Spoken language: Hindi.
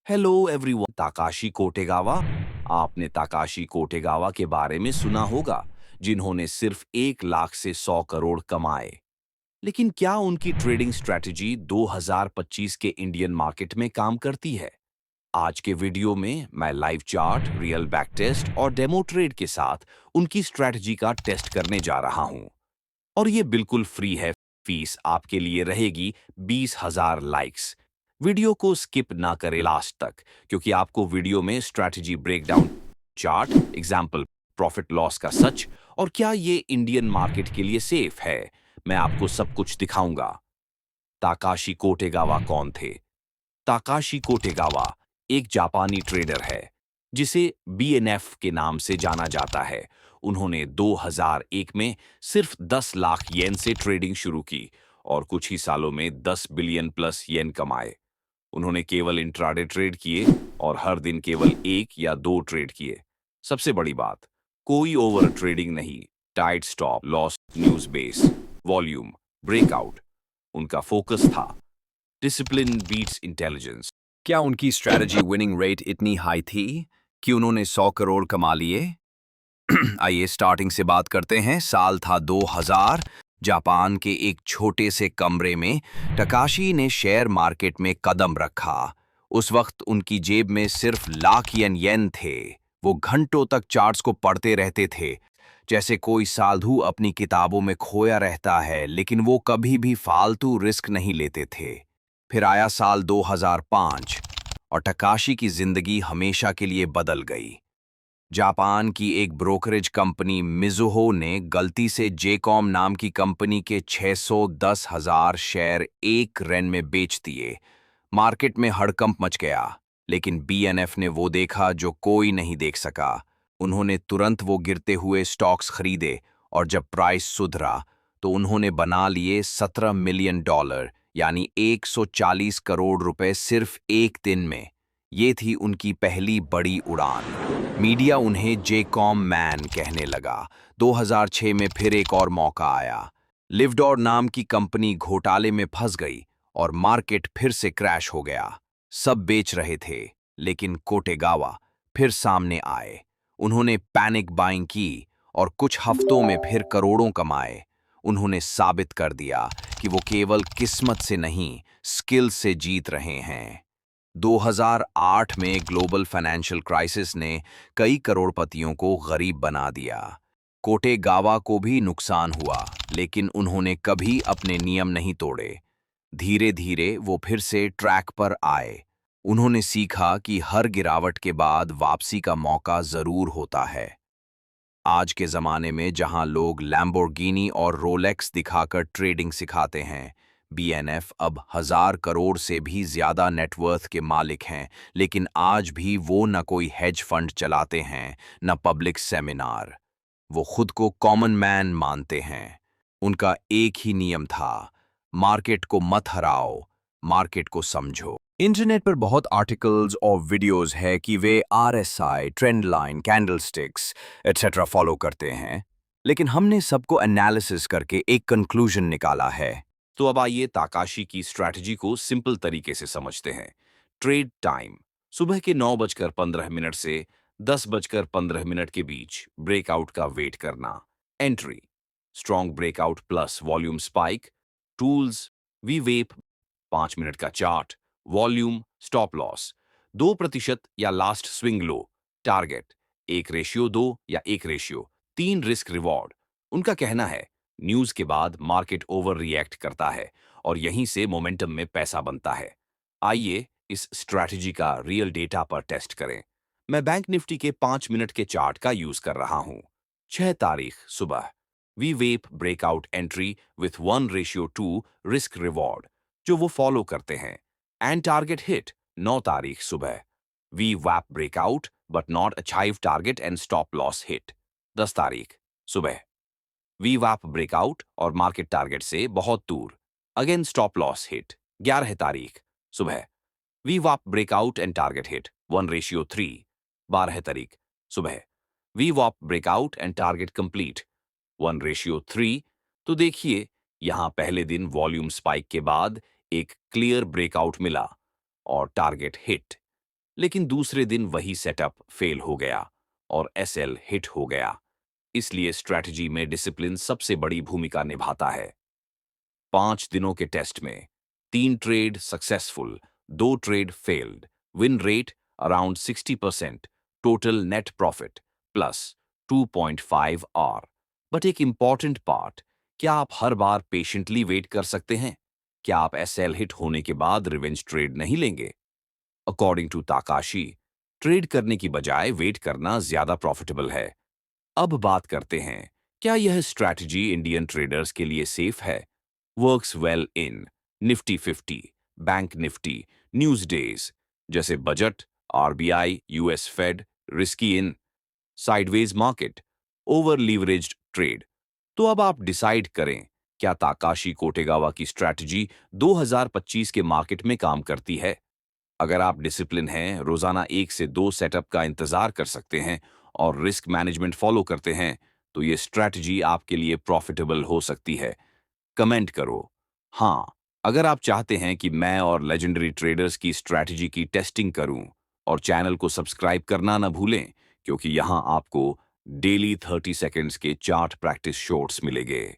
Hello everyone. ताकाशी कोटेगावा। आपने ताकाशी कोटेगावा के बारे में सुना होगा, जिन्होंने सिर्फ 1 लाख से 100 करोड़ कमाए। लेकिन क्या उनकी ट्रेडिंग स्ट्रैटेजी 2025 के इंडियन मार्केट में काम करती है? आज के वीडियो में मैं live chart, real back test और डेमो ट्रेड के साथ उनकी स्ट्रैटेजी का टेस्ट करने जा रहा हूं। और ये बिल्कुल फ्री है। फीस आपके लिए रहेगी 20,000 लाइक्स। वीडियो को स्किप ना करें लास्ट तक, क्योंकि आपको वीडियो में strategy breakdown, chart, example, profit loss का सच और क्या ये इंडियन मार्केट के लिए सेफ है, मैं आपको सब कुछ दिखाऊंगा। ताकाशी कोटेगावा कौन थे? ताकाशी कोटेगावा एक जापानी ट्रेडर है, जिसे बीएनएफ के नाम से जाना जाता है। उन्होंने 2001 में सिर्फ 10 लाख येन से ट्रेडिंग शुरू की और कुछ ही सालों में 10 बिलियन प्लस येन कमाए। उन्होंने केवल इंट्राडे ट्रेड किए और हर दिन केवल 1 या 2 ट्रेड किए। सबसे बड़ी बात, कोई ओवर ट्रेडिंग नहीं। Tight stop loss, news base, volume, breakout. उनका फोकस था डिसिप्लिन बीट्स इंटेलिजेंस। क्या उनकी स्ट्रैटेजी विनिंग रेट इतनी हाई थी कि उन्होंने 100 करोड़ कमा लिए? आइए स्टार्टिंग से बात करते हैं। साल था 2000। जापान के एक छोटे से कमरे में टकाशी ने शेयर मार्केट में कदम रखा। उस वक्त उनकी जेब में सिर्फ लाख येन थे। वो घंटों तक चार्ट्स को पढ़ते रहते थे, जैसे कोई साधु अपनी किताबों में खोया रहता है, लेकिन वो कभी भी फालतू रिस्क नहीं लेते थे। फिर आया साल 2005 और टकाशी की जिंदगी हमेशा के लिए बदल गई। जापान की एक ब्रोकरेज कंपनी मिज़ुहो ने गलती से जेकॉम नाम की कंपनी के 610,000 शेयर एक रन में बेच दिए। मार्केट में हड़कंप मच गया, लेकिन बीएनएफ ने वो देखा जो कोई नहीं देख सका। उन्होंने तुरंत वो गिरते हुए स्टॉक्स खरीदे और जब प्राइस सुधरा तो उन्होंने बना लिए $17 मिलियन, यानी 140 करोड़ रुपए सिर्फ एक दिन में। ये थी उनकी पहली बड़ी उड़ान। मीडिया उन्हें जेकॉम मैन कहने लगा। 2006 में फिर एक और मौका आया। लिवडोर नाम की कंपनी घोटाले में फंस गई और मार्केट फिर से क्रैश हो गया। सब बेच रहे थे, लेकिन कोटेगावा फिर सामने आए। उन्होंने पैनिक बाइंग की और कुछ हफ्तों में फिर करोड़ों कमाए। उन्होंने साबित कर दिया कि वो केवल किस्मत से नहीं, स्किल से जीत रहे हैं। 2008 में ग्लोबल फाइनेंशियल क्राइसिस ने कई करोड़पतियों को गरीब बना दिया। कोटेगावा को भी नुकसान हुआ, लेकिन उन्होंने कभी अपने नियम नहीं तोड़े। धीरे धीरे वो फिर से ट्रैक पर आए। उन्होंने सीखा कि हर गिरावट के बाद वापसी का मौका जरूर होता है। आज के ज़माने में जहां लोग लैम्बोर्गिनी और रोलेक्स दिखाकर ट्रेडिंग सिखाते हैं, बीएनएफ अब 1,000 करोड़ से भी ज़्यादा नेटवर्थ के मालिक हैं, लेकिन आज भी वो न कोई हेज फंड चलाते हैं, न पब्लिक सेमिनार। वो खुद को कॉमन मैन मानते हैं। उनका एक ही नियम था, मार्केट को मत हराओ, मार्केट को समझो। इंटरनेट पर बहुत आर्टिकल्स और वीडियोस है कि वे RSI, trend line, candlesticks etcetera follow करते हैं, लेकिन हमने सबको एनालिसिस करके एक कंक्लूजन निकाला है। तो अब आइए ताकाशी की स्ट्रैटेजी को सिंपल तरीके से समझते हैं। ट्रेड टाइम सुबह के 9:15 से 10:15 के बीच ब्रेकआउट का वेट करना। Entry strong breakout plus volume spike. Tools वी वेप 5 मिनट का चार्ट। वॉल्यूम स्टॉप लॉस 2% या लास्ट स्विंग लो। टारगेट 1:2 या 1:3। रिस्क रिवॉर्ड उनका कहना है न्यूज के बाद मार्केट ओवर रिएक्ट करता है और यहीं से मोमेंटम में पैसा बनता है। आइए इस स्ट्रैटेजी का रियल डेटा पर टेस्ट करें। मैं बैंक निफ्टी के 5 मिनट के चार्ट का यूज कर रहा हूं। 6 तारीख सुबह वी वेप breakout entry with 1:2 risk reward, जो वो फॉलो करते हैं। एंड टारगेट हिट 9 तारीख सुबह वी वैप breakout but not achieve target and stop loss hit. 10 तारीख सुबह वी वैप ब्रेकआउट और मार्केट टारगेट से बहुत दूर, अगेन स्टॉप लॉस हिट। 11 तारीख सुबह वी वैप ब्रेकआउट एंड टारगेट हिट 1:3। 12 तारीख सुबह वी वैप ब्रेकआउट एंड टारगेट कंप्लीट 1:3। तो देखिए यहां पहले दिन वॉल्यूम स्पाइक के बाद एक क्लियर ब्रेकआउट मिला और टारगेट हिट। लेकिन दूसरे दिन वही सेटअप फेल हो गया और एसएल हिट हो गया। इसलिए स्ट्रैटेजी में डिसिप्लिन सबसे बड़ी भूमिका निभाता है। 5 दिनों के टेस्ट में 3 trade successful, 2 trade failed, win rate around 60%, total net profit plus 2.5 R. But एक इंपॉर्टेंट पार्ट, क्या आप हर बार पेशेंटली वेट कर सकते हैं? क्या आप एसएल हिट होने के बाद रिवेंज ट्रेड नहीं लेंगे? अकॉर्डिंग टू ताकाशी, ट्रेड करने की बजाय वेट करना ज्यादा प्रॉफिटेबल है। अब बात करते हैं, क्या यह स्ट्रैटेजी इंडियन ट्रेडर्स के लिए सेफ है? Works well in Nifty 50, bank Nifty, news days जैसे budget, RBI, US Fed, risky in, sideways market, over leveraged trade. तो अब आप डिसाइड करें, क्या ताकाशी कोटेगावा की स्ट्रैटेजी 2025 के मार्केट में काम करती है? अगर आप डिसिप्लिन हैं, रोजाना 1 से 2 सेटअप का इंतजार कर सकते हैं और रिस्क मैनेजमेंट फॉलो करते हैं, तो ये स्ट्रैटेजी आपके लिए प्रॉफिटेबल हो सकती है। कमेंट करो हाँ, अगर आप चाहते हैं कि मैं और लेजेंडरी ट्रेडर्स की स्ट्रैटेजी की टेस्टिंग करूं, और चैनल को सब्सक्राइब करना ना भूलें, क्योंकि यहां आपको डेली 30 सेकंड्स के चार्ट प्रैक्टिस शॉट्स मिलेंगे।